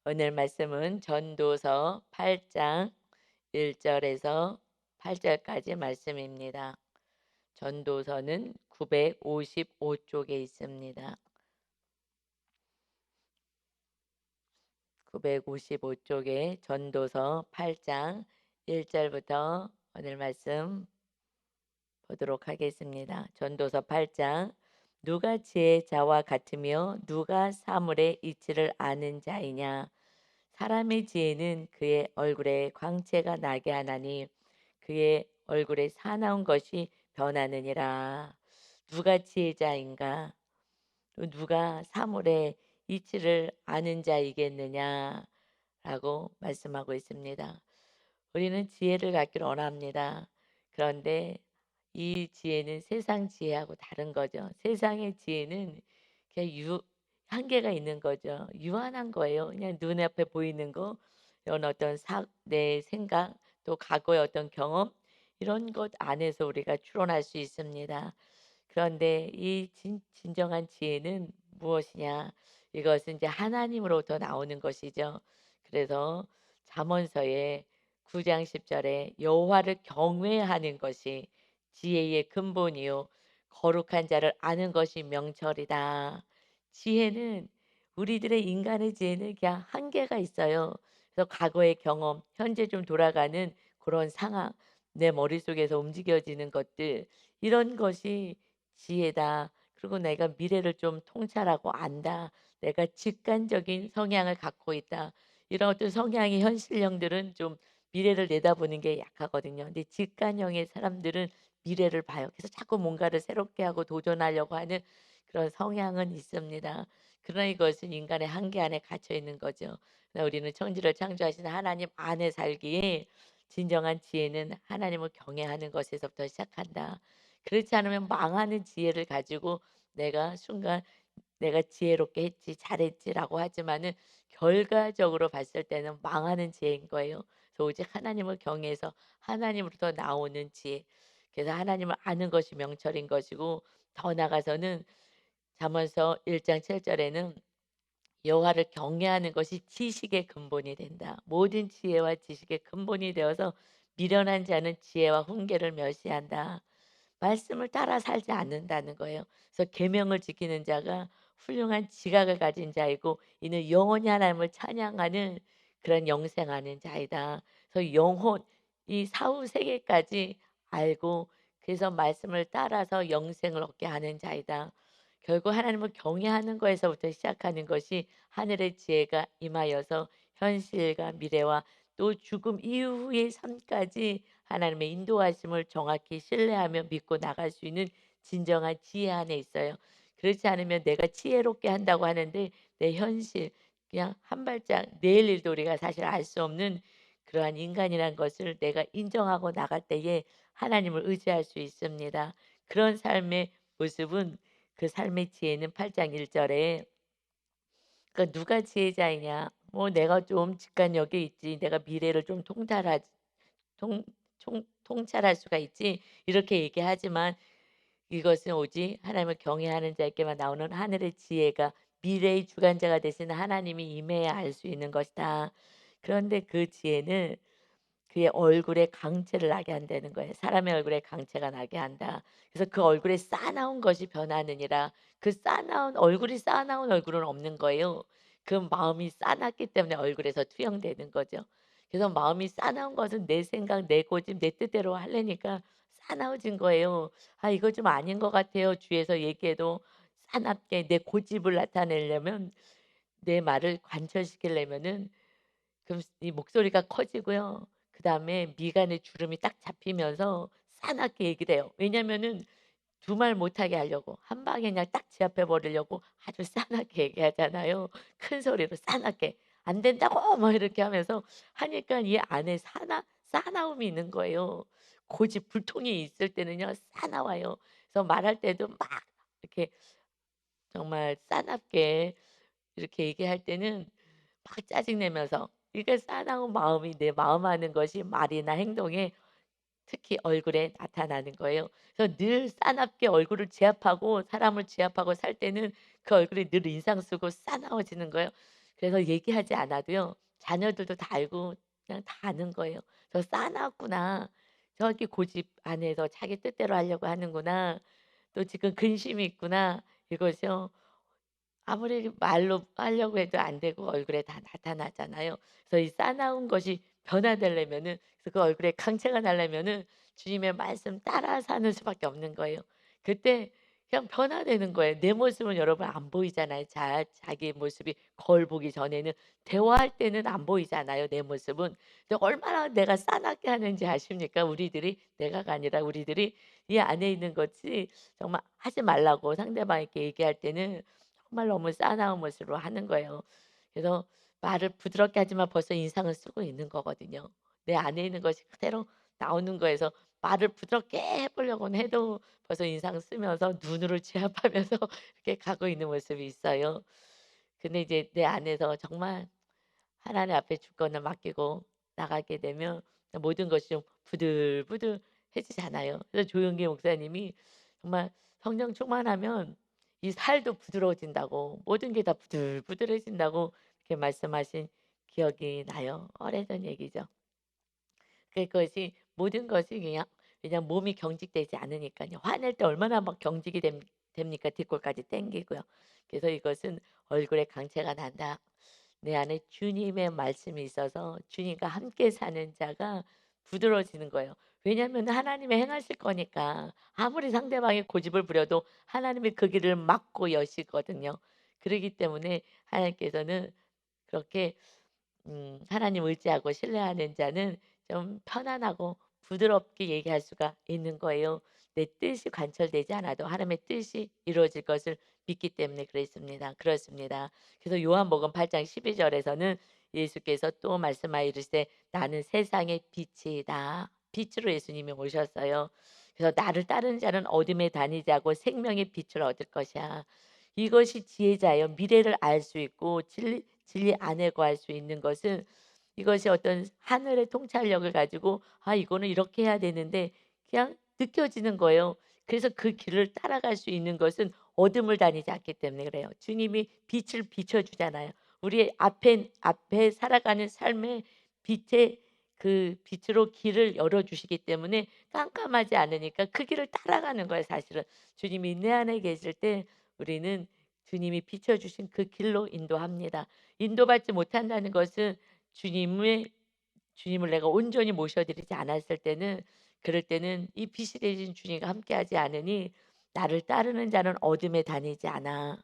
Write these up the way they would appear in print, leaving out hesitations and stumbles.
오늘 말씀은 전도서 8장 1절에서 8절까지 말씀입니다. 전도서는 955쪽에 있습니다. 955쪽에 전도서 8장 1절부터 오늘 말씀 보도록 하겠습니다. 전도서 8장. 누가 지혜의 자와 같으며 누가 사물의 이치를 아는 자이냐. 사람의 지혜는 그의 얼굴에 광채가 나게 하나니 그의 얼굴에 사나운 것이 변하느니라. 누가 지혜자인가? 또 누가 사물의 이치를 아는 자이겠느냐라고 말씀하고 있습니다. 우리는 지혜를 갖기를 원합니다. 그런데 이 지혜는 세상 지혜하고 다른 거죠. 세상의 지혜는 그냥 한계가 있는 거죠. 유한한 거예요. 그냥 눈앞에 보이는 거, 이런 어떤 내 생각, 또 과거의 어떤 경험, 이런 것 안에서 우리가 추론할 수 있습니다. 그런데 이 진정한 지혜는 무엇이냐? 이것은 이제 하나님으로부터 나오는 것이죠. 그래서 잠언서의 9장 10절에 여호와를 경외하는 것이 지혜의 근본이요 거룩한 자를 아는 것이 명철이다. 지혜는 우리들의 인간의 지혜는 그냥 한계가 있어요. 그래서 과거의 경험, 현재 좀 돌아가는 그런 상황, 내 머릿속에서 움직여지는 것들, 이런 것이 지혜다. 그리고 내가 미래를 좀 통찰하고 안다. 내가 직관적인 성향을 갖고 있다. 이런 어떤 성향의 현실형들은 좀 미래를 내다보는 게 약하거든요. 근데 직관형의 사람들은 미래를 봐요. 그래서 자꾸 뭔가를 새롭게 하고 도전하려고 하는 그런 성향은 있습니다. 그러나 이것은 인간의 한계 안에 갇혀 있는 거죠. 그러나 우리는 천지를 창조하신 하나님 안에 살기에 진정한 지혜는 하나님을 경외하는 것에서부터 시작한다. 그렇지 않으면 망하는 지혜를 가지고 내가 순간 내가 지혜롭게 했지, 잘했지라고 하지만은 결과적으로 봤을 때는 망하는 지혜인 거예요. 그래서 오직 하나님을 경외해서 하나님으로부터 나오는 지혜. 그래서 하나님을 아는 것이 명철인 것이고, 더 나아가서는 잠언서 1장 7절에는 여호와를 경외하는 것이 지식의 근본이 된다. 모든 지혜와 지식의 근본이 되어서 미련한 자는 지혜와 훈계를 멸시한다. 말씀을 따라 살지 않는다는 거예요. 그래서 계명을 지키는 자가 훌륭한 지각을 가진 자이고 이는 영원히 하나님을 찬양하는 그런 영생하는 자이다. 그래서 영혼 이 사후 세계까지 알고 그래서 말씀을 따라서 영생을 얻게 하는 자이다. 결국 하나님을 경외하는 것에서부터 시작하는 것이 하늘의 지혜가 임하여서 현실과 미래와 또 죽음 이후의 삶까지 하나님의 인도하심을 정확히 신뢰하며 믿고 나갈 수 있는 진정한 지혜 안에 있어요. 그렇지 않으면 내가 지혜롭게 한다고 하는데 내 현실 그냥 한 발짝 내일 일도 우리가 사실 알 수 없는 그러한 인간이라는 것을 내가 인정하고 나갈 때에 하나님을 의지할 수 있습니다. 그런 삶의 모습은 그 삶의 지혜는 8장 1절에 그러니까 누가 지혜자이냐? 뭐 내가 좀 직관력이 있지. 내가 미래를 좀 통 통찰할 수가 있지. 이렇게 얘기하지만 이것은 오직 하나님을 경외하는 자에게만 나오는 하늘의 지혜가 미래의 주관자가 되시는 하나님이 임해야 알 수 있는 것이다. 그런데 그 지혜는 그의 얼굴에 강체를 나게 한다는 거예요. 사람의 얼굴에 강체가 나게 한다. 그래서 그 얼굴에 싸나운 것이 변하느니라. 그 싸나운 얼굴이 싸나운 얼굴은 없는 거예요. 그 마음이 싸놨기 때문에 얼굴에서 투영되는 거죠. 그래서 마음이 싸나운 것은 내 생각, 내 고집, 내 뜻대로 하려니까 싸나워진 거예요. 아, 이거 좀 아닌 것 같아요. 주위에서 얘기해도 싸납게 내 고집을 나타내려면 내 말을 관철시키려면은 그럼 이 목소리가 커지고요. 그다음에 미간에 주름이 딱 잡히면서 싸납게 얘기를 해요. 왜냐면은 두 말 못하게 하려고 한 방에 그냥 딱 제압해 버리려고 아주 싸납게 얘기하잖아요. 큰 소리로 싸납게 "안 된다고!" 막 이렇게 하면서 하니까 이 안에 싸나움이 있는 거예요. 고집 불통이 있을 때는요 싸나워요. 그래서 말할 때도 막 이렇게 정말 싸납게 이렇게 얘기할 때는 막 짜증 내면서 이게 싸나운 마음이 내 마음하는 것이 말이나 행동에 특히 얼굴에 나타나는 거예요. 그래서 늘 싸납게 얼굴을 제압하고 사람을 제압하고 살 때는 그 얼굴이 늘 인상 쓰고 싸나워지는 거예요. 그래서 얘기하지 않아도요. 자녀들도 다 알고 그냥 다 아는 거예요. '저 싸놨구나. 저렇게 고집 안 해서 자기 뜻대로 하려고 하는구나. 또 지금 근심이 있구나.' 이것이요. 아무리 말로 하려고 해도 안 되고 얼굴에 다 나타나잖아요. 그래서 이 싸나운 것이 변화되려면은, 그래서 그 얼굴에 강체가 나려면은 주님의 말씀 따라 사는 수밖에 없는 거예요. 그때 그냥 변화되는 거예요. 내 모습은 여러분 안 보이잖아요. 자기 모습이 거울 보기 전에는, 대화할 때는 안 보이잖아요, 내 모습은. 근데 얼마나 내가 싸납게 하는지 아십니까? 우리들이, 내가가 아니라 우리들이 이 안에 있는 것이 정말 하지 말라고 상대방에게 얘기할 때는 정말 너무 싸나운 모습으로 하는 거예요. 그래서 말을 부드럽게 하지만 벌써 인상을 쓰고 있는 거거든요. 내 안에 있는 것이 그대로 나오는 거에서 말을 부드럽게 해 보려고는 해도 벌써 인상 쓰면서 눈으로 제압하면서 이렇게 가고 있는 모습이 있어요. 근데 이제 내 안에서 정말 하나님 앞에 주권을 맡기고 나가게 되면 모든 것이 좀 부들부들해지잖아요. 그래서 조용기 목사님이 정말 성령 충만하면 이 살도 부드러워진다고, 모든 게 다 부들부들해진다고 이렇게 말씀하신 기억이 나요. 오래전 얘기죠. 그것이 모든 것이 그냥 몸이 경직되지 않으니까요. 화낼 때 얼마나 막 경직이 됩니까? 뒷골까지 당기고요. 그래서 이것은 얼굴에 강체가 난다. 내 안에 주님의 말씀이 있어서 주님과 함께 사는 자가 부드러워지는 거예요. 왜냐하면 하나님이 행하실 거니까. 아무리 상대방이 고집을 부려도 하나님이 그 길을 막고 여시거든요. 그러기 때문에 하나님께서는 그렇게 하나님 의지하고 신뢰하는 자는 좀 편안하고 부드럽게 얘기할 수가 있는 거예요. 내 뜻이 관철되지 않아도 하나님의 뜻이 이루어질 것을 믿기 때문에 그랬습니다. 그렇습니다. 그래서 요한복음 8장 12 절에서는 예수께서 또 말씀하여 이르시되 나는 세상의 빛이다. 빛으로 예수님이 오셨어요. 그래서 나를 따르는 자는 어둠에 다니지 않고 생명의 빛을 얻을 것이야. 이것이 지혜자예요. 미래를 알 수 있고 진리 안에 거할 수 있는 것은, 이것이 어떤 하늘의 통찰력을 가지고 '아 이거는 이렇게 해야 되는데.' 그냥 느껴지는 거예요. 그래서 그 길을 따라갈 수 있는 것은 어둠을 다니지 않기 때문에 그래요. 주님이 빛을 비춰 주잖아요. 우리의 앞에 살아가는 삶의 빛의 그 빛으로 길을 열어 주시기 때문에 깜깜하지 않으니까 그 길을 따라가는 거예요 사실은. 주님이 내 안에 계실 때 우리는 주님이 비춰 주신 그 길로 인도합니다. 인도받지 못한다는 것은 주님을 내가 온전히 모셔 드리지 않았을 때는, 그럴 때는 이 빛이 되신 주님과 함께하지 않으니 나를 따르는 자는 어둠에 다니지 않아.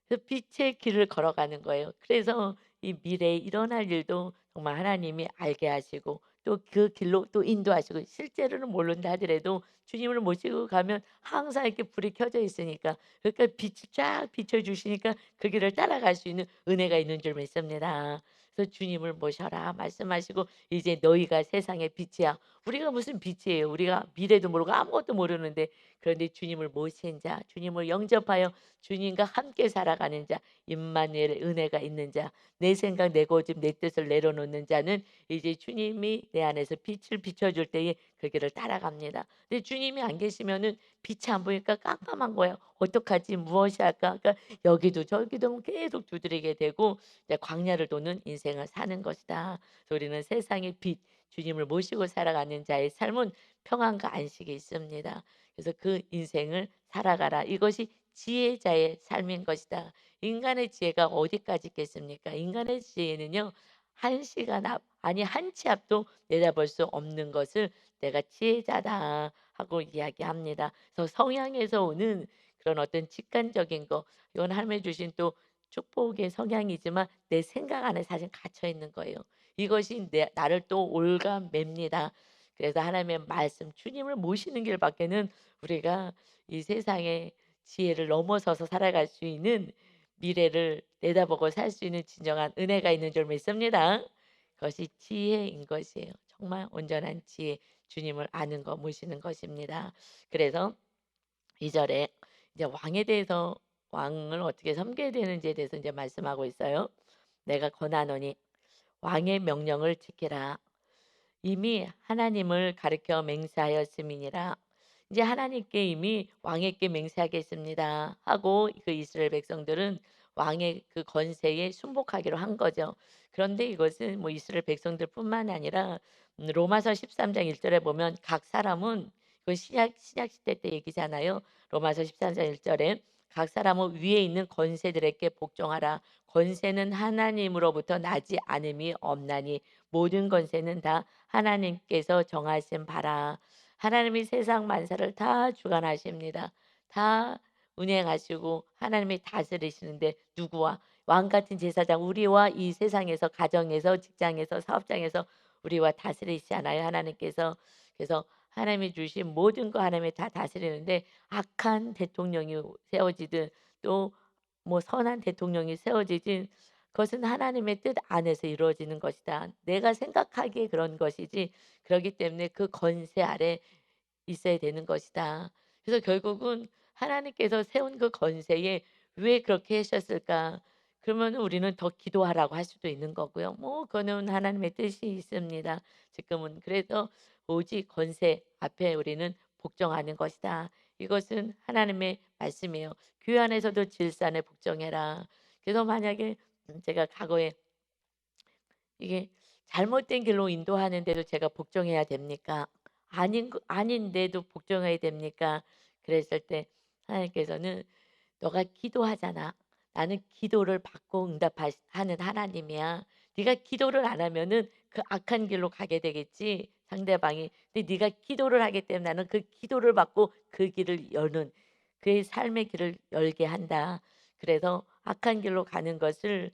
그 빛의 길을 걸어가는 거예요. 그래서 이 미래에 일어날 일도 정말 하나님이 알게 하시고 또 그 길로 또 인도하시고, 실제로는 모른다 하더라도 주님을 모시고 가면 항상 이렇게 불이 켜져 있으니까, 그러니까 빛이 쫙 비춰 주시니까 그 길을 따라갈 수 있는 은혜가 있는 줄 믿습니다. 그래서 주님을 모셔라 말씀하시고 이제 너희가 세상의 빛이야. 우리가 무슨 빛이에요. 우리가 미래도 모르고 아무것도 모르는데, 그런데 주님을 모신 자, 주님을 영접하여 주님과 함께 살아가는 자, 임마누엘의 은혜가 있는 자, 내 생각 내 고집 내 뜻을 내려놓는 자는 이제 주님이 내 안에서 빛을 비춰줄 때에 그 길을 따라갑니다. 근데 주님이 안 계시면은 빛이 안 보니까 깜깜한 거예요. 어떡하지? 무엇이 할까? 그러니까 여기도 저기도 계속 두드리게 되고 이제 광야를 도는 인생을 사는 것이다. 그래서 우리는 세상의 빛, 주님을 모시고 살아가는 자의 삶은 평안과 안식이 있습니다. 그래서 그 인생을 살아가라. 이것이 지혜자의 삶인 것이다. 인간의 지혜가 어디까지 있겠습니까? 인간의 지혜는요. 한 시간 앞, 아니 한 치 앞도 내다볼 수 없는 것을 내가 지혜자다 하고 이야기합니다. 그래서 성향에서 오는 그런 어떤 직관적인 거, 이건 하나님이 주신 또 축복의 성향이지만 내 생각 안에 사실 갇혀 있는 거예요. 이것이 나를 또 올가맵니다. 그래서 하나님의 말씀, 주님을 모시는 길밖에는 우리가 이 세상에 지혜를 넘어서서 살아갈 수 있는, 미래를 내다보고 살 수 있는 진정한 은혜가 있는 줄 믿습니다. 그것이 지혜인 것이에요. 정말 온전한 지혜, 주님을 아는 것, 모시는 것입니다. 그래서 2 절에 이제 왕에 대해서, 왕을 어떻게 섬겨야 되는지에 대해서 이제 말씀하고 있어요. "내가 권하노니 왕의 명령을 지키라. 이미 하나님을 가르켜 맹세하였음이니라." 이제 하나님께 이미 왕에게 맹세하겠습니다 하고 그 이스라엘 백성들은 왕의 그 권세에 순복하기로 한 거죠. 그런데 이것은 뭐 이스라엘 백성들뿐만 아니라 로마서 13장 1 절에 보면 각 사람은 그 신약 시대 때 얘기잖아요. 로마서 13장 1 절에 각 사람은 위에 있는 권세들에게 복종하라. 권세는 하나님으로부터 나지 않음이 없나니 모든 권세는 다 하나님께서 정하신 바라. 하나님이 세상 만사를 다 주관하십니다. 다 운행하시고 하나님이 다스리시는데 누구와 왕 같은 제사장 우리와 이 세상에서 가정에서 직장에서 사업장에서 우리와 다스리시잖아요. 하나님께서. 그래서 하나님이 주신 모든 거 하나님이 다 다스리는데 악한 대통령이 세워지든 또 뭐 선한 대통령이 세워지든 그것은 하나님의 뜻 안에서 이루어지는 것이다. 내가 생각하기에 그런 것이지 그렇기 때문에 그 권세 아래 있어야 되는 것이다. 그래서 결국은 하나님께서 세운 그 권세에 왜 그렇게 하셨을까? 그러면 우리는 더 기도하라고 할 수도 있는 거고요. 뭐 그거는 하나님의 뜻이 있습니다. 지금은 그래서 오직 권세 앞에 우리는 복종하는 것이다. 이것은 하나님의 말씀이에요. 교회 안에서도 질서 안에 복종해라. 그래서 만약에 제가 과거에 이게 잘못된 길로 인도하는데도 제가 복종해야 됩니까? 아닌데도 복종해야 됩니까? 그랬을 때 하나님께서는 "너가 기도하잖아. 나는 기도를 받고 응답하는 하나님이야. 네가 기도를 안 하면은 그 악한 길로 가게 되겠지, 상대방이. 근데 네가 기도를 하기 때문에 나는 그 기도를 받고 그 길을 여는 그의 삶의 길을 열게 한다. 그래서 악한 길로 가는 것을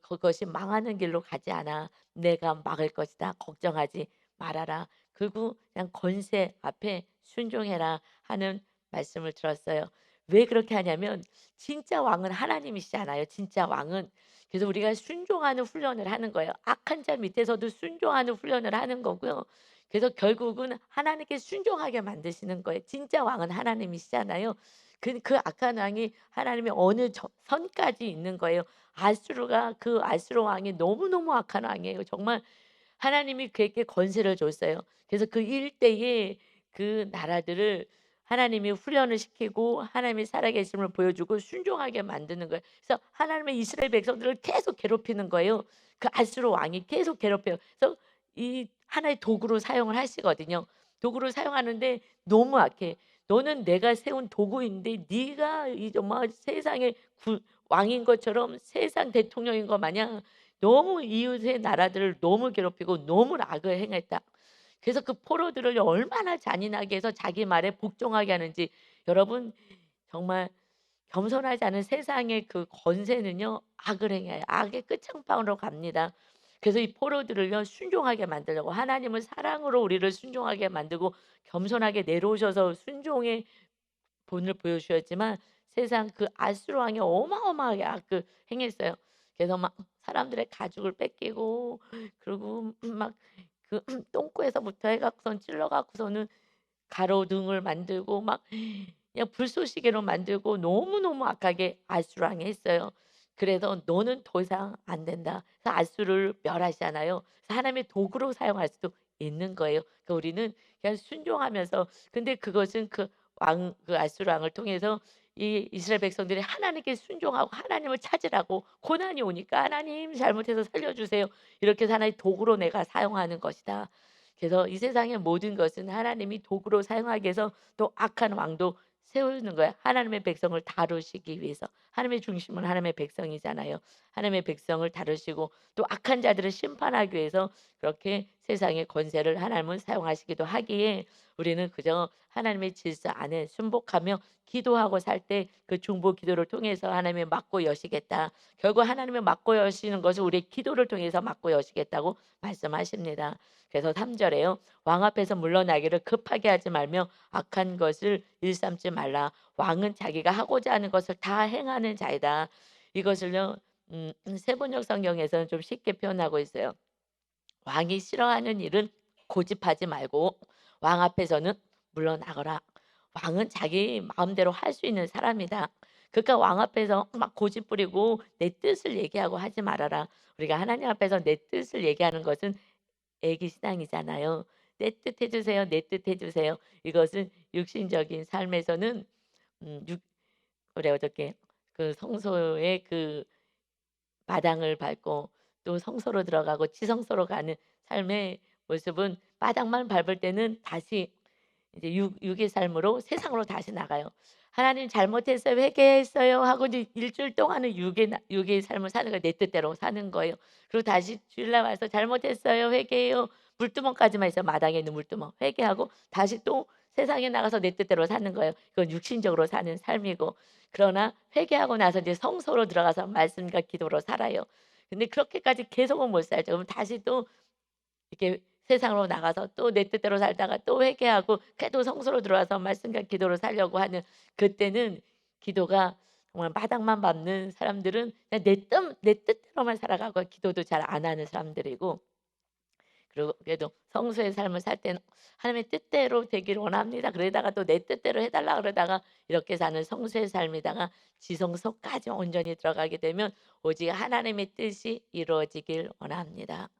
그것이 망하는 길로 가지 않아. 내가 막을 것이다. 걱정하지 말아라. 그리고 그냥 권세 앞에 순종해라." 하는 말씀을 들었어요. 왜 그렇게 하냐면 진짜 왕은 하나님이시잖아요. 진짜 왕은. 그래서 우리가 순종하는 훈련을 하는 거예요. 악한 자 밑에서도 순종하는 훈련을 하는 거고요. 그래서 결국은 하나님께 순종하게 만드시는 거예요. 진짜 왕은 하나님이시잖아요. 그 악한 왕이 하나님의 어느 선까지 있는 거예요. 아수르가 그 아수르 왕이 너무너무 악한 왕이에요. 정말 하나님이 그에게 권세를 줬어요. 그래서 그 일대에 그 나라들을 하나님이 훈련을 시키고 하나님이 살아계심을 보여주고 순종하게 만드는 거예요. 그래서 하나님의 이스라엘 백성들을 계속 괴롭히는 거예요. 그 아수르 왕이 계속 괴롭혀요. 그래서 이 하나의 도구로 사용을 하시거든요. 도구로 사용하는데 너무 악해. "너는 내가 세운 도구인데 네가 이 정말 세상의 왕인 것처럼 세상 대통령인 것 마냥 너무 이웃의 나라들을 너무 괴롭히고 너무 악을 행했다." 그래서 그 포로들을 얼마나 잔인하게 해서 자기 말에 복종하게 하는지 여러분 정말 겸손하지 않은 세상의 그 권세는요 악을 행해요. 악의 끝장방으로 갑니다. 그래서 이 포로들을요 순종하게 만들려고 하나님은 사랑으로 우리를 순종하게 만들고 겸손하게 내려오셔서 순종의 본을 보여주셨지만 세상 그 아수르 왕이 어마어마하게 악을 행했어요. 그래서 막 사람들의 가죽을 뺏기고 그리고 막 그 똥꼬에서부터 해 갖고선 찔러 갖고서는 가로등을 만들고 막 그냥 불쏘시개로 만들고 너무너무 악하게 아수르 왕이 했어요. 그래서 "너는 더 이상 안 된다." 그래서 아수르를 멸하시잖아요. 그래서 하나님의 도구로 사용할 수도 있는 거예요. 그러니까 우리는 그냥 순종하면서 근데 그것은 그 아수르 왕을 통해서 이 이스라엘 백성들이 하나님께 순종하고 하나님을 찾으라고 고난이 오니까 "하나님 잘못해서 살려 주세요." 이렇게 해서 하나의 도구로 내가 사용하는 것이다. 그래서 이 세상의 모든 것은 하나님이 도구로 사용하기 위해서 또 악한 왕도 세우는 거야. 하나님의 백성을 다루시기 위해서. 하나님의 중심은 하나님의 백성이잖아요. 하나님의 백성을 다루시고 또 악한 자들을 심판하기 위해서 그렇게 세상의 권세를 하나님은 사용하시기도 하기에 우리는 그저 하나님의 질서 안에 순복하며 기도하고 살 때 그 중보 기도를 통해서 하나님의 막고 여시겠다. 결국 하나님의 막고 여시는 것을 우리의 기도를 통해서 막고 여시겠다고 말씀하십니다. 그래서 3 절에요. "왕 앞에서 물러나기를 급하게 하지 말며 악한 것을 일삼지 말라. 왕은 자기가 하고자 하는 것을 다 행하는 자이다." 이것을요 세번역 성경에서는 좀 쉽게 표현하고 있어요. "왕이 싫어하는 일은 고집하지 말고 왕 앞에서는 물러나거라." 왕은 자기 마음대로 할 수 있는 사람이다. 그러니까 왕 앞에서 막 고집 부리고 내 뜻을 얘기하고 하지 말아라. 우리가 하나님 앞에서 내 뜻을 얘기하는 것은 애기 신앙이잖아요. "내 뜻 해 주세요. 내 뜻 해 주세요." 이것은 육신적인 삶에서는 육 우리 어저께 그 성소의 그 마당을 밟고 또 성소로 들어가고 지성소로 가는 삶의 모습은 마당만 밟을 때는 다시 이제 육의 삶으로 세상으로 다시 나가요. "하나님 잘못했어요. 회개했어요." 하고 이제 일주일 동안은 육의 삶을 사는 거예요. 내 뜻대로 사는 거예요. 그리고 다시 주일날 와서 "잘못했어요. 회개해요." 물두멍까지만 있어요. 마당에 있는 물두멍. 회개하고 다시 또 세상에 나가서 내 뜻대로 사는 거예요. 그건 육신적으로 사는 삶이고. 그러나 회개하고 나서 이제 성소로 들어가서 말씀과 기도로 살아요. 근데 그렇게까지 계속은 못 살죠. 그럼 다시 또 이렇게 세상으로 나가서 또 내 뜻대로 살다가 또 회개하고 그래도 성소로 들어와서 말씀과 기도로 살려고 하는, 그때는 기도가 정말 마당만 밟는 사람들은 그냥 내 뜻대로만 살아가고 기도도 잘 안 하는 사람들이고, 그리고 그래도 성수의 삶을 살 때는 하나님의 뜻대로 되기를 원합니다. 그러다가 또 내 뜻대로 해 달라 그러다가 이렇게 사는 성수의 삶이다가 지성소까지 온전히 들어가게 되면 오직 하나님의 뜻이 이루어지길 원합니다.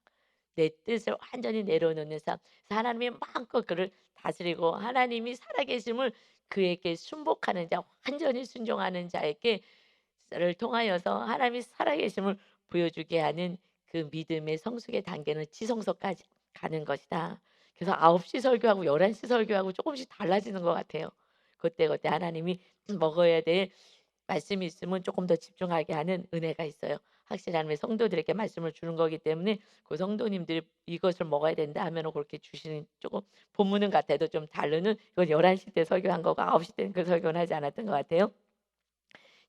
내 뜻을 완전히 내려놓는 삶. 그래서 하나님이 마음껏 그를 다스리고 하나님이 살아계심을 그에게 순복하는 자, 완전히 순종하는 자에게 를 통하여서 하나님이 살아계심을 보여주게 하는 그 믿음의 성숙의 단계는 지성소까지 가는 것이다. 그래서 9시 설교하고 11시 설교하고 조금씩 달라지는 것 같아요. 그때그때 하나님이 먹어야 될 말씀이 있으면 조금 더 집중하게 하는 은혜가 있어요. 확실히 하나님의 성도들에게 말씀을 주는 거기 때문에 그 성도님들이 이것을 먹어야 된다 하면은 그렇게 주시는, 조금 본문은 같아도 좀 다르는, 이건 11시 때 설교한 거고 9시 때는 그 설교는 하지 않았던 것 같아요.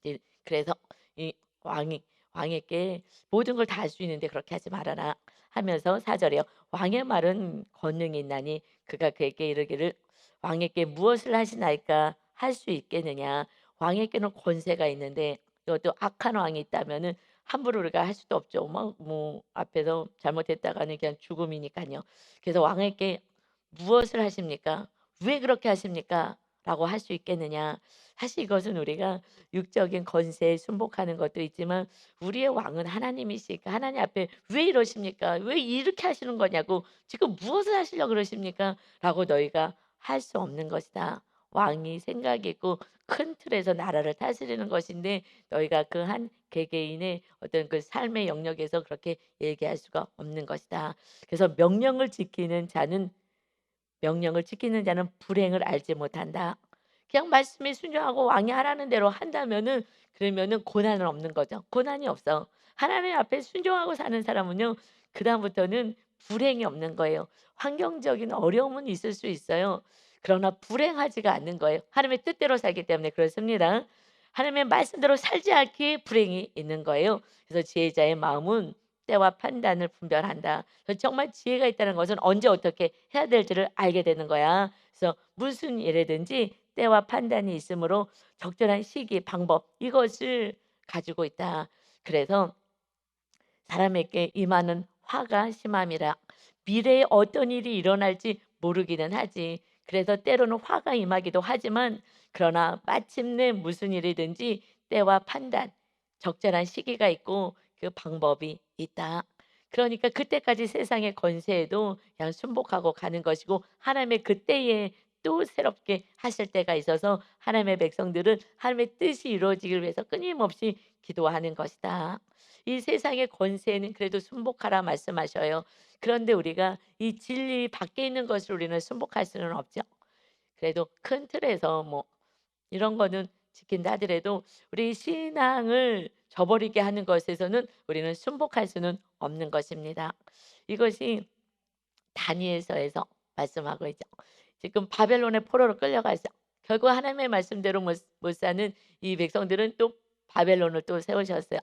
이제 그래서 이 왕이 왕에게 모든 걸 다 할 수 있는데 그렇게 하지 말아라 하면서 4절에요. 왕의 말은 권능이 있나니 그가 그에게 이르기를 왕에게 무엇을 하시나이까 할 수 있겠느냐. 왕에게는 권세가 있는데 이것도 악한 왕이 있다면은 함부로 우리가 할 수도 없죠. 뭐 앞에서 잘못했다가는 그냥 죽음이니까요. 그래서 왕에게 무엇을 하십니까? 왜 그렇게 하십니까? 라고 할 수 있겠느냐. 사실 이것은 우리가 육적인 권세에 순복하는 것도 있지만 우리의 왕은 하나님이시니까 하나님 앞에 "왜 이러십니까? 왜 이렇게 하시는 거냐고. 지금 무엇을 하시려고 그러십니까?" 라고 너희가 할 수 없는 것이다. 왕이 생각이 있고 큰 틀에서 나라를 다스리는 것인데 너희가 그 한 개개인의 어떤 그 삶의 영역에서 그렇게 얘기할 수가 없는 것이다. 그래서 명령을 지키는 자는 불행을 알지 못한다. 그냥 말씀에 순종하고 왕이 하라는 대로 한다면은, 그러면은 고난은 없는 거죠. 고난이 없어. 하나님 앞에 순종하고 사는 사람은요, 그다음부터는 불행이 없는 거예요. 환경적인 어려움은 있을 수 있어요. 그러나 불행하지가 않는 거예요. 하나님의 뜻대로 살기 때문에 그렇습니다. 하나님의 말씀대로 살지 않기에 불행이 있는 거예요. 그래서 지혜자의 마음은 때와 판단을 분별한다. 그래서 정말 지혜가 있다는 것은 언제 어떻게 해야 될지를 알게 되는 거야. 그래서 무슨 일이든지 때와 판단이 있으므로 적절한 시기, 방법, 이것을 가지고 있다. 그래서 사람에게 임하는 화가 심함이라. 미래에 어떤 일이 일어날지 모르기는 하지. 그래서 때로는 화가 임하기도 하지만 그러나 마침내 무슨 일이든지 때와 판단, 적절한 시기가 있고 그 방법이 있다. 그러니까 그때까지 세상의 권세에도 그냥 순복하고 가는 것이고 하나님의 그때에 또 새롭게 하실 때가 있어서 하나님의 백성들은 하나님의 뜻이 이루어지길 위해서 끊임없이 기도하는 것이다. 이 세상의 권세는 그래도 순복하라 말씀하셔요. 그런데 우리가 이 진리 밖에 있는 것을 우리는 순복할 수는 없죠. 그래도 큰 틀에서 뭐 이런 거는 지킨다 하더라도 우리 신앙을 저버리게 하는 것에서는 우리는 순복할 수는 없는 것입니다. 이것이 다니엘서에서 말씀하고 있죠. 지금 바벨론의 포로로 끌려가서 결국 하나님의 말씀대로 못 사는 이 백성들은 또 바벨론을 또 세우셨어요.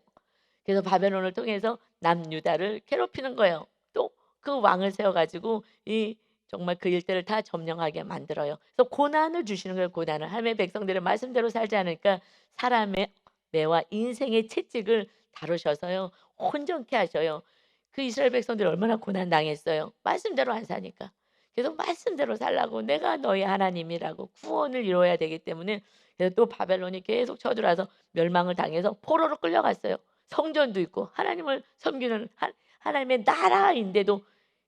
그래서 바벨론을 통해서 남유다를 괴롭히는 거예요. 또 그 왕을 세워 가지고 이 정말 그 일대를 다 점령하게 만들어요. 그래서 고난을 주시는 거예요, 고난을. 하나님의 백성들의 말씀대로 살지 않으니까 사람의 매와 인생의 채찍을 다루셔서요, 혼전케 하셔요. 그 이스라엘 백성들이 얼마나 고난 당했어요. 말씀대로 안 사니까. 그래서 말씀대로 살라고 내가 너희 하나님이라고 구원을 이루어야 되기 때문에, 그래서 또 바벨론이 계속 쳐들어와서 멸망을 당해서 포로로 끌려갔어요. 성전도 있고 하나님을 섬기는 하나님의 나라인데도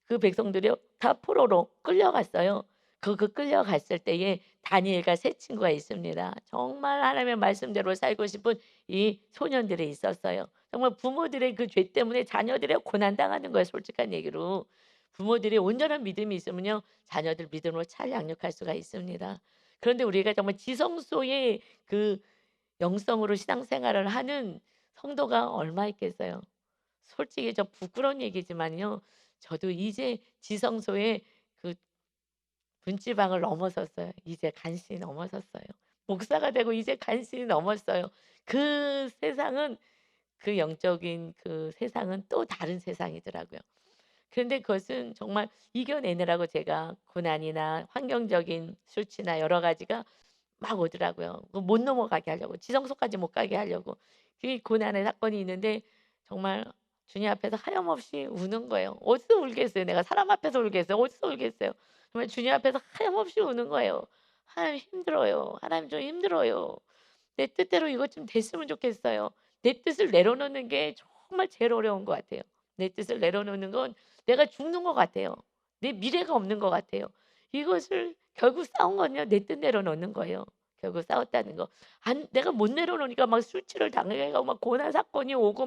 그 백성들이 다 포로로 끌려갔어요. 끌려갔을 때에 다니엘과 세 친구가 있습니다. 정말 하나님의 말씀대로 살고 싶은 이 소년들이 있었어요. 정말 부모들의 그 죄 때문에 자녀들이 고난당하는 거예요, 솔직한 얘기로. 부모들이 온전한 믿음이 있으면요, 자녀들 믿음으로 잘 양육할 수가 있습니다. 그런데 우리가 정말 지성소의 그 영성으로 신앙생활을 하는 성도가 얼마 있겠어요. 솔직히 좀 부끄러운 얘기지만요. 저도 이제 지성소의 그 문지방을 넘어섰어요. 이제 간신히 넘어섰어요. 목사가 되고 이제 간신히 넘었어요. 그 세상은 그 영적인 그 세상은 또 다른 세상이더라고요. 그런데 그것은 정말 이겨내느라고 제가 고난이나 환경적인 수치나 여러 가지가 막 오더라고요. 못 넘어가게 하려고 지성소까지 못 가게 하려고. 그 고난의 사건이 있는데 정말 주님 앞에서 하염없이 우는 거예요. 어디서 울겠어요. 내가 사람 앞에서 울겠어요. 어디서 울겠어요. 정말 주님 앞에서 하염없이 우는 거예요. 하나님 힘들어요. 하나님 좀 힘들어요. 내 뜻대로 이것 좀 됐으면 좋겠어요. 내 뜻을 내려놓는 게 정말 제일 어려운 것 같아요. 내 뜻을 내려놓는 건 내가 죽는 것 같아요. 내 미래가 없는 것 같아요. 이것을 결국 싸운 건요. 내 뜻 내려놓는 거예요. 결국 싸웠다는 거. 내가 못 내려놓으니까 막 수치를 당해 가고 막 고난 사건이 오고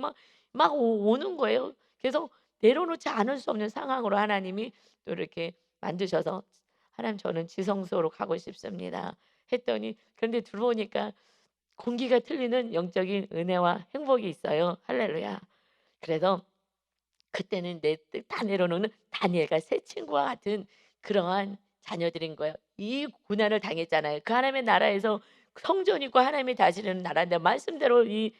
막 오는 거예요. 그래서 내려놓지 않을 수 없는 상황으로 하나님이 또 이렇게 만드셔서 "하나님 저는 지성소로 가고 싶습니다." 했더니 그런데 들어오니까 공기가 틀리는 영적인 은혜와 행복이 있어요. 할렐루야. 그래서 그때는 내 뜻 다 내려놓는 다니엘과 세 친구와 같은 그러한 자녀들인 거예요. 이 고난을 당했잖아요. 그 하나님의 나라에서 성전이 있고 하나님이 다스리는 나라인데 말씀대로 이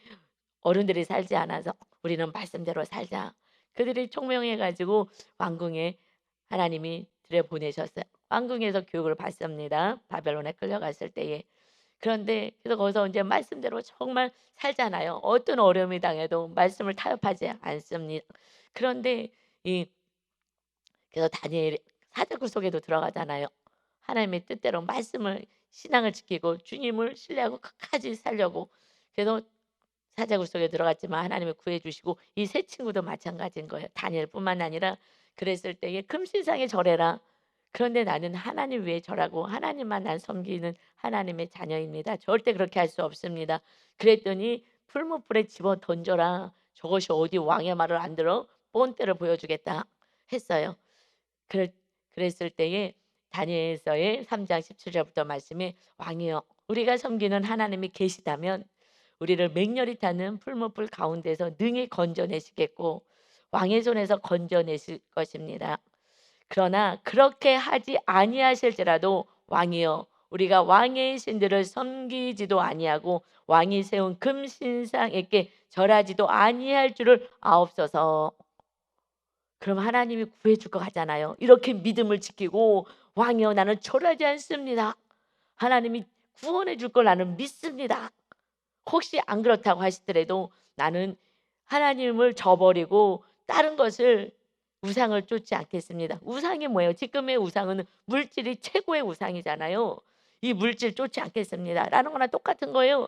어른들이 살지 않아서 "우리는 말씀대로 살자." 그들이 총명해 가지고 왕궁에 하나님이 들여보내셨어요. 왕궁에서 교육을 받습니다, 바벨론에 끌려갔을 때에. 그런데 그래서 거기서 이제 말씀대로 정말 살잖아요. 어떤 어려움이 당해도 말씀을 타협하지 않습니다. 그런데 이 그래서 다니엘이 사자굴 속에도 들어가잖아요. 하나님의 뜻대로 말씀을 신앙을 지키고 주님을 신뢰하고 끝까지 살려고. 그래서 사자굴 속에 들어갔지만 하나님이 구해 주시고 이 세 친구도 마찬가지인 거예요. 다니엘뿐만 아니라 그랬을 때에 "금신상에 절해라." 그런데 나는 하나님 위에 절하고 하나님만 난 섬기는 하나님의 자녀입니다. 절대 그렇게 할 수 없습니다. 그랬더니 "풀무불에 집어 던져라. 저것이 어디 왕의 말을 안 들어 본때를 보여주겠다." 했어요. 그랬 그랬을 때에 다니엘서의 3장 17 절부터 말씀이 "왕이여 우리가 섬기는 하나님이 계시다면 우리를 맹렬히 타는 풀무불 가운데서 능히 건져내시겠고 왕의 손에서 건져내실 것입니다. 그러나 그렇게 하지 아니하실지라도 왕이여 우리가 왕의 신들을 섬기지도 아니하고 왕이 세운 금신상에게 절하지도 아니할 줄을 아옵소서." 그럼 하나님이 구해 줄 것 같잖아요. 이렇게 믿음을 지키고 "왕이여 나는 절하지 않습니다. 하나님이 구원해 줄 걸 나는 믿습니다." 혹시 안 그렇다고 하시더라도 나는 하나님을 저버리고 다른 것을 우상을 쫓지 않겠습니다. 우상이 뭐예요? 지금의 우상은 물질이 최고의 우상이잖아요. "이 물질 쫓지 않겠습니다." 라는 거나 똑같은 거예요.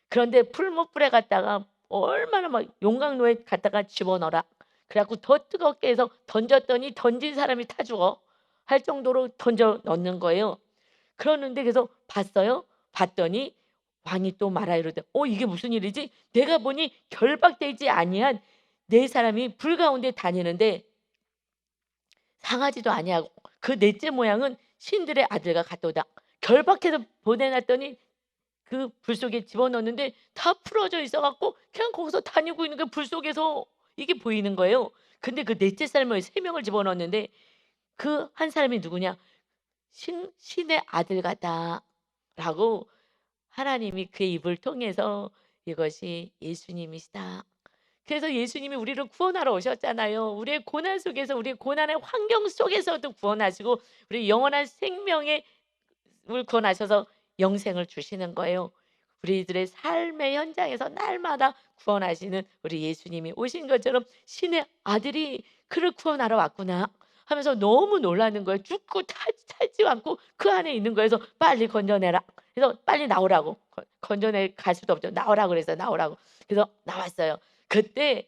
그런데 풀무불에 갔다가 얼마나 막 용광로에 갖다가 집어넣어라. 그래 갖고 더 뜨겁게 해서 던졌더니 던진 사람이 타 죽어 할 정도로 던져 넣는 거예요. 그러는데 그래서 봤어요. 봤더니 왕이 또 말하여 이르되 이게 무슨 일이지? 내가 보니 결박되지 아니한 네 사람이 불 가운데 다니는데 상하지도 아니하고 그 넷째 모양은 신들의 아들과 같도다. 결박해서 보내 놨더니 그 불 속에 집어넣었는데 다 풀어져 있어 갖고 그냥 거기서 다니고 있는 게 불 속에서 이게 보이는 거예요. 근데 그 넷째 사람을 세 명을 집어넣었는데 그 한 사람이 누구냐? 신의 아들 같다."라고 하나님이 그의 입을 통해서 "이것이 예수님이시다." 그래서 예수님이 우리를 구원하러 오셨잖아요. 우리의 고난 속에서 우리의 고난의 환경 속에서도 구원하시고 우리 영원한 생명의 을 구원하셔서 영생을 주시는 거예요. 우리들의 삶의 현장에서 날마다 구원하시는 우리 예수님이 오신 것처럼 '신의 아들이 그를 구원하러 왔구나.' 하면서 너무 놀라는 거예요. 죽고 타지 않고 그 안에 있는 거에서 "빨리 건져내라." 그래서 빨리 나오라고. 건져내 갈 수도 없죠. 나오라고 그래서 나오라고. 그래서 나왔어요. 그때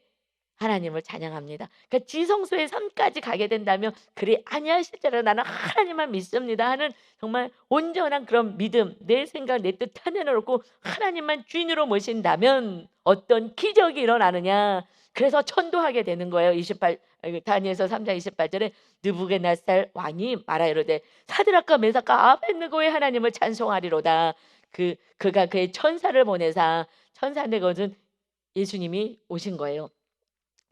하나님을 찬양합니다. 그러니까 지성소의 삶까지 가게 된다면 그리 아니하실지라 나는 하나님만 믿습니다 하는 정말 온전한 그런 믿음, 내 생각, 내 뜻 다 내려놓고 하나님만 주인으로 모신다면 어떤 기적이 일어나느냐. 그래서 천도하게 되는 거예요. 28 다니엘서 3장 28절에 느부갓네살 왕이 말하 이르되 사드락과 메삭과 아벳느고의 하나님을 찬송하리로다. 그가 그의 천사를 보내사 천사인데 그것은 예수님이 오신 거예요.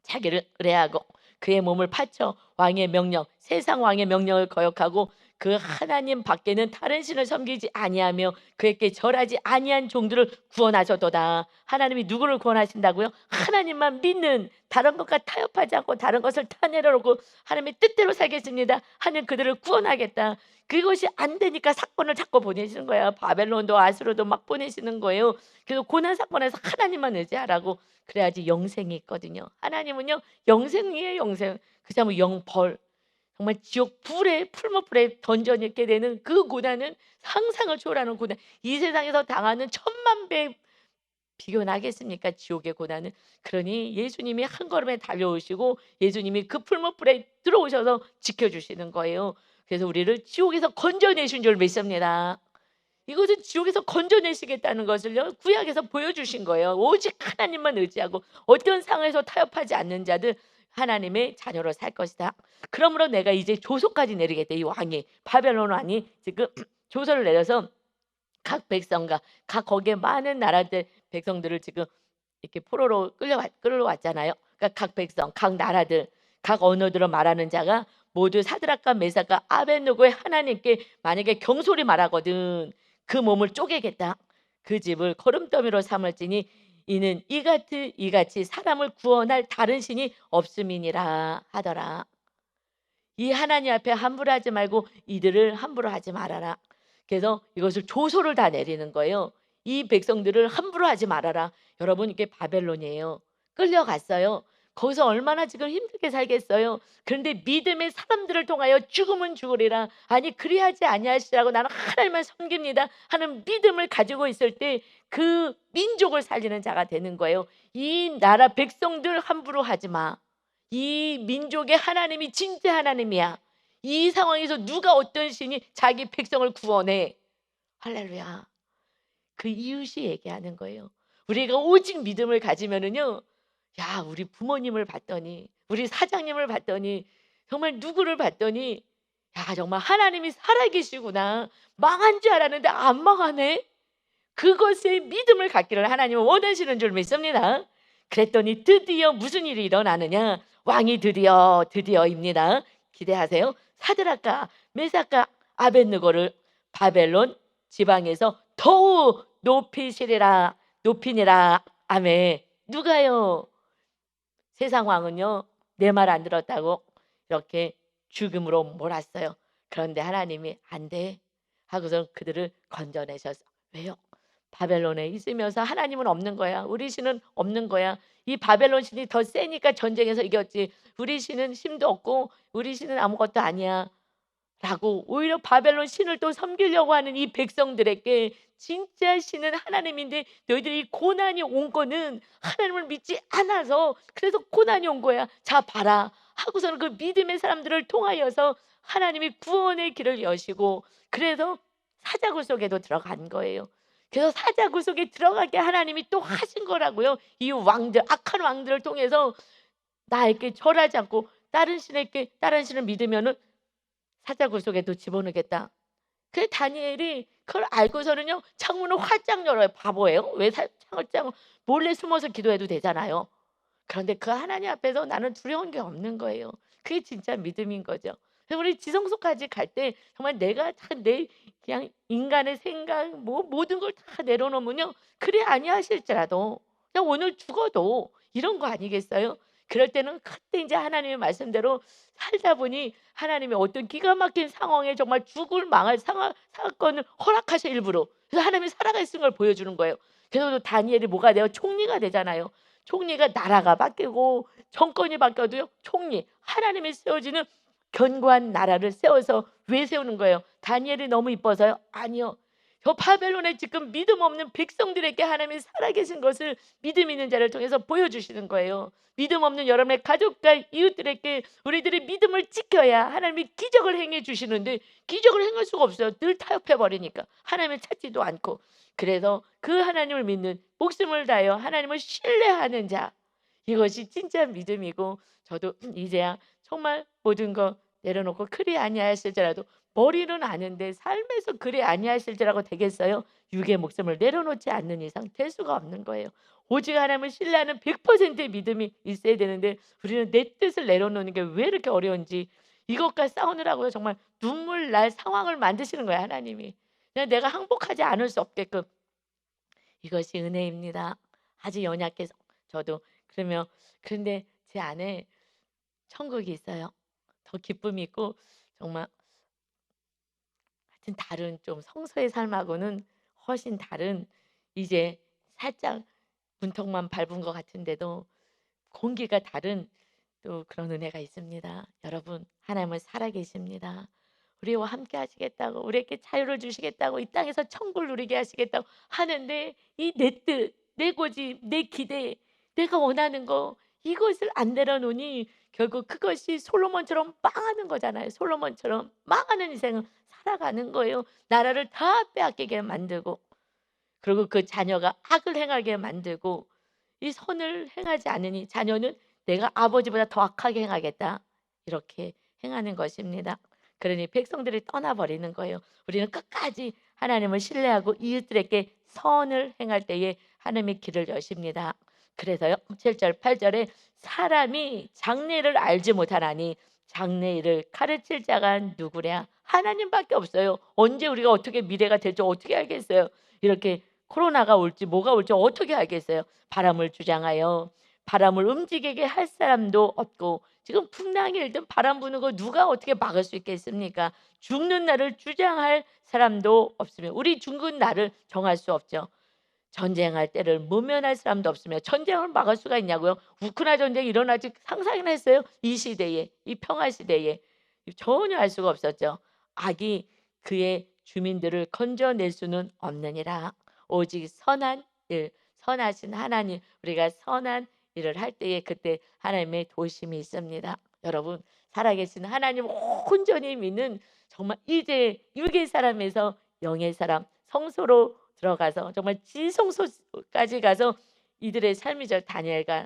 자기를 의뢰하고 그의 몸을 바쳐 왕의 명령, 세상 왕의 명령을 거역하고 그 하나님 밖에는 다른 신을 섬기지 아니하며 그에게 절하지 아니한 종들을 구원하셨도다. 하나님이 누구를 구원하신다고요? 하나님만 믿는, 다른 것과 타협하지 않고 다른 것을 다 내려놓고 하나님의 뜻대로 살겠습니다 하는 그들을 구원하겠다. 그것이 안 되니까 사건을 자꾸 보내시는 거예요. 바벨론도 아수르도 막 보내시는 거예요. 그래서 고난 사건에서 하나님만 의지하라고. 그래야지 영생이 있거든요. 하나님은요 영생이에요. 영생. 그렇지 않으면 영벌, 정말 지옥 불에 풀무불에 던져넣게 되는 그 고난은 상상을 초월하는 고난. 이 세상에서 당하는 10,000배 비교는 하겠습니까? 지옥의 고난은. 그러니 예수님이 한 걸음에 달려오시고 예수님이 그 풀무불에 들어오셔서 지켜주시는 거예요. 그래서 우리를 지옥에서 건져내신 줄 믿습니다. 이것은 지옥에서 건져내시겠다는 것을요 구약에서 보여주신 거예요. 오직 하나님만 의지하고 어떤 상황에서 타협하지 않는 자들 하나님의 자녀로 살 것이다. 그러므로 내가 이제 조소까지 내리겠다. 이 왕이, 바벨론 왕이 지금 조서를 내려서 각 백성과 각 거기에 많은 나라들 백성들을 지금 이렇게 포로로 끌려왔잖아요. 그러니까 각 백성, 각 나라들, 각 언어들을 말하는 자가 모두 사드락과 메삭과 아벳느고의 하나님께 만약에 경솔히 말하거든 그 몸을 쪼개겠다. 그 집을 거름더미로 삼을지니 이는 이같이 사람을 구원할 다른 신이 없음이니라 하더라. 이 하나님 앞에 함부로 하지 말고 이들을 함부로 하지 말아라. 그래서 이것을 조소를 다 내리는 거예요. 이 백성들을 함부로 하지 말아라. 여러분 이게 바벨론이에요. 끌려갔어요. 거기서 얼마나 지금 힘들게 살겠어요. 그런데 믿음의 사람들을 통하여 죽으면 죽으리라. 아니 그리하지 아니하시라고 나는 하나님만 섬깁니다 하는 믿음을 가지고 있을 때 그 민족을 살리는 자가 되는 거예요. 이 나라 백성들 함부로 하지 마. 이 민족의 하나님이 진짜 하나님이야. 이 상황에서 누가 어떤 신이 자기 백성을 구원해. 할렐루야. 그 이웃이 얘기하는 거예요. 우리가 오직 믿음을 가지면은요, 야 우리 부모님을 봤더니 우리 사장님을 봤더니 정말 누구를 봤더니 야 정말 하나님이 살아계시구나. 망한 줄 알았는데 안 망하네. 그것에 믿음을 갖기를 하나님은 원하시는 줄 믿습니다. 그랬더니 드디어 무슨 일이 일어나느냐. 왕이 드디어입니다. 기대하세요. 사드락과 메삭과 아벳느고를 바벨론 지방에서 더욱 높이니라. 아멘. 누가요? 세상 왕은요 내 말 안 들었다고 이렇게 죽음으로 몰았어요. 그런데 하나님이 안 돼 하고서 그들을 건져내셔서. 왜요? 바벨론에 있으면서 하나님은 없는 거야. 우리 신은 없는 거야. 이 바벨론 신이 더 세니까 전쟁에서 이겼지. 우리 신은 힘도 없고 우리 신은 아무것도 아니야 라고 오히려 바벨론 신을 또 섬기려고 하는 이 백성들에게 진짜 신은 하나님인데 너희들이 고난이 온 거는 하나님을 믿지 않아서 그래서 고난이 온 거야. 자 봐라 하고서는 그 믿음의 사람들을 통하여서 하나님이 구원의 길을 여시고 그래서 사자굴 속에도 들어간 거예요. 그래서 사자굴 속에 들어가게 하나님이 또 하신 거라고요. 이 왕들, 악한 왕들을 통해서 나에게 절하지 않고 다른 신을 믿으면은 사자굴 속에도 집어넣겠다. 그 다니엘이 그걸 알고서는요 창문을 활짝 열어요. 바보예요? 왜 창을 몰래 숨어서 기도해도 되잖아요. 그런데 그 하나님 앞에서 나는 두려운 게 없는 거예요. 그게 진짜 믿음인 거죠. 그래서 우리 지성소까지 갈 때 정말 내가 다 내 그냥 인간의 생각 뭐 모든 걸 다 내려놓으면요 그래 아니하실지라도 그냥 오늘 죽어도 이런 거 아니겠어요? 그럴 때는 그때 이제 하나님의 말씀대로 살다 보니 하나님이 어떤 기가 막힌 상황에 정말 죽을 망할 사건을 허락하셔 일부러. 그래서 하나님이 살아가신 걸 보여주는 거예요. 그래서 또 다니엘이 뭐가 돼요? 총리가 되잖아요. 총리가 나라가 바뀌고 정권이 바뀌어도요 총리 하나님이 세워지는 견고한 나라를 세워서 왜 세우는 거예요? 다니엘이 너무 이뻐서요? 아니요. 저 바벨론에 지금 믿음 없는 백성들에게 하나님이 살아계신 것을 믿음 있는 자를 통해서 보여주시는 거예요. 믿음 없는 여러분의 가족과 이웃들에게 우리들의 믿음을 지켜야 하나님이 기적을 행해 주시는데, 기적을 행할 수가 없어요. 늘 타협해 버리니까 하나님을 찾지도 않고. 그래서 그 하나님을 믿는, 목숨을 다하여 하나님을 신뢰하는 자, 이것이 진짜 믿음이고, 저도 이제야 정말 모든 거 내려놓고 그리 아니하였을지라도, 머리는 아는데 삶에서 그리 아니하실지라고 되겠어요? 육의 목숨을 내려놓지 않는 이상 될 수가 없는 거예요. 오직 하나님을 신뢰하는 100%의 믿음이 있어야 되는데, 우리는 내 뜻을 내려놓는 게 왜 이렇게 어려운지, 이것과 싸우느라고요. 정말 눈물 날 상황을 만드시는 거예요, 하나님이. 그냥 내가 항복하지 않을 수 없게끔. 이것이 은혜입니다. 아주 연약해서 저도. 그러면, 그런데 제 안에 천국이 있어요. 더 기쁨이 있고, 정말 하여튼 다른, 좀 성서의 삶하고는 훨씬 다른, 이제 살짝 문턱만 밟은 것 같은데도 공기가 다른 또 그런 은혜가 있습니다. 여러분, 하나님은 살아계십니다. 우리와 함께 하시겠다고, 우리에게 자유를 주시겠다고, 이 땅에서 천국을 누리게 하시겠다고 하는데, 이 내 뜻, 내 고집, 내 기대, 내가 원하는 거, 이것을 안 내려놓으니 결국 그것이 솔로몬처럼 망하는 거잖아요. 솔로몬처럼 망하는 인생을 살아가는 거예요. 나라를 다 빼앗기게 만들고, 그리고 그 자녀가 악을 행하게 만들고, 이 선을 행하지 않으니 자녀는 내가 아버지보다 더 악하게 행하겠다, 이렇게 행하는 것입니다. 그러니 백성들이 떠나버리는 거예요. 우리는 끝까지 하나님을 신뢰하고 이웃들에게 선을 행할 때에 하나님의 길을 여십니다. 그래서요, 7절 8절에 사람이 장래를 알지 못하나니 장래일을 가르칠 자가 누구랴? 하나님밖에 없어요. 언제 우리가 어떻게 미래가 될지 어떻게 알겠어요? 이렇게 코로나가 올지 뭐가 올지 어떻게 알겠어요? 바람을 주장하여 바람을 움직이게 할 사람도 없고, 지금 풍랑이 일든 바람 부는 거 누가 어떻게 막을 수 있겠습니까? 죽는 날을 주장할 사람도 없으며, 우리 죽은 날을 정할 수 없죠. 전쟁할 때를 모면할 사람도 없으며, 전쟁을 막을 수가 있냐고요? 우크라이나 전쟁이 일어나지 상상이나 했어요? 이 시대에, 이 평화 시대에 전혀 알 수가 없었죠. 악이 그의 주민들을 건져낼 수는 없느니라. 오직 선한 일, 선하신 하나님, 우리가 선한 일을 할 때에 그때 하나님의 도심이 있습니다. 여러분, 살아계신 하나님 온전히 믿는, 정말 이제 육의 사람에서 영의 사람, 성소로 들어가서 정말 지성소까지 가서 이들의 삶이죠. 다니엘과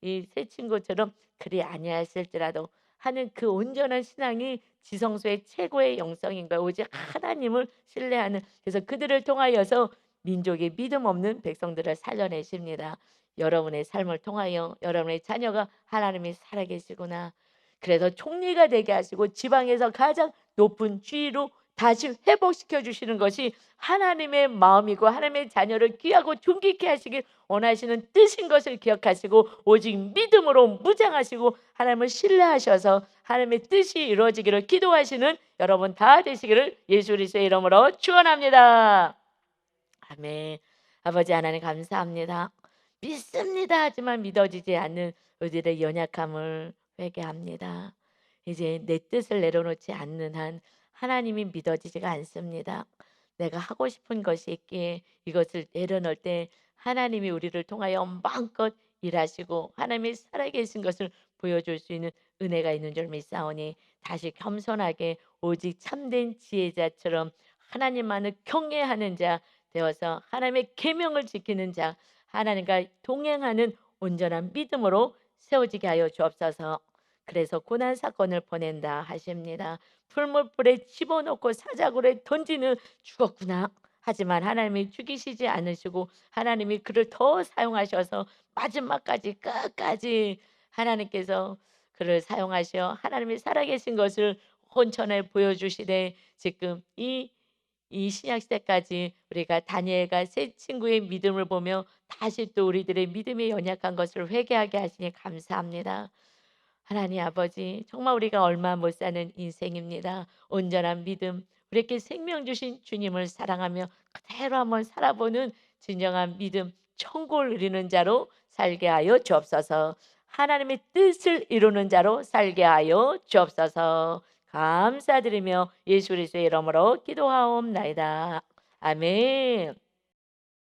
이 세 친구처럼 그리 아니하실지라도 하는 그 온전한 신앙이 지성소의 최고의 영성인 거예요. 오직 하나님을 신뢰하는. 그래서 그들을 통하여서 민족의 믿음 없는 백성들을 살려내십니다. 여러분의 삶을 통하여 여러분의 자녀가 하나님이 살아계시구나, 그래서 총리가 되게 하시고 지방에서 가장 높은 지위로 다시 회복시켜 주시는 것이 하나님의 마음이고, 하나님의 자녀를 귀하고 존귀케 하시길 원하시는 뜻인 것을 기억하시고, 오직 믿음으로 무장하시고 하나님을 신뢰하셔서 하나님의 뜻이 이루어지기를 기도하시는 여러분 다 되시기를 예수 그리스도의 이름으로 축원합니다. 아멘. 아버지 하나님 감사합니다. 믿습니다 하지만 믿어지지 않는 우리들의 연약함을 회개합니다. 이제 내 뜻을 내려놓지 않는 한 하나님이 믿어지지가 않습니다. 내가 하고 싶은 것이 있기에 이것을 내려놓을 때 하나님이 우리를 통하여 마음껏 일하시고 하나님이 살아계신 것을 보여줄 수 있는 은혜가 있는 줄 믿사오니, 다시 겸손하게 오직 참된 지혜자처럼 하나님만을 경외하는 자 되어서 하나님의 계명을 지키는 자, 하나님과 동행하는 온전한 믿음으로 세워지게 하여 주옵소서. 그래서 고난 사건을 보낸다 하십니다. 풀물불에 집어넣고 사자굴에 던지는 죽었구나. 하지만 하나님이 죽이시지 않으시고 하나님이 그를 더 사용하셔서 마지막까지, 끝까지 하나님께서 그를 사용하셔 하나님이 살아계신 것을 혼천에 보여주시되, 지금 이 신약 시대까지 우리가 다니엘과 세 친구의 믿음을 보며 다시 또 우리들의 믿음이 연약한 것을 회개하게 하시니 감사합니다. 하나님 아버지, 정말 우리가 얼마 못 사는 인생입니다. 온전한 믿음, 우리에게 생명 주신 주님을 사랑하며 그대로 한번 살아보는 진정한 믿음, 천국을 누리는 자로 살게 하여 주옵소서. 하나님의 뜻을 이루는 자로 살게 하여 주옵소서. 감사드리며 예수 그리스도의 이름으로 기도하옵나이다. 아멘.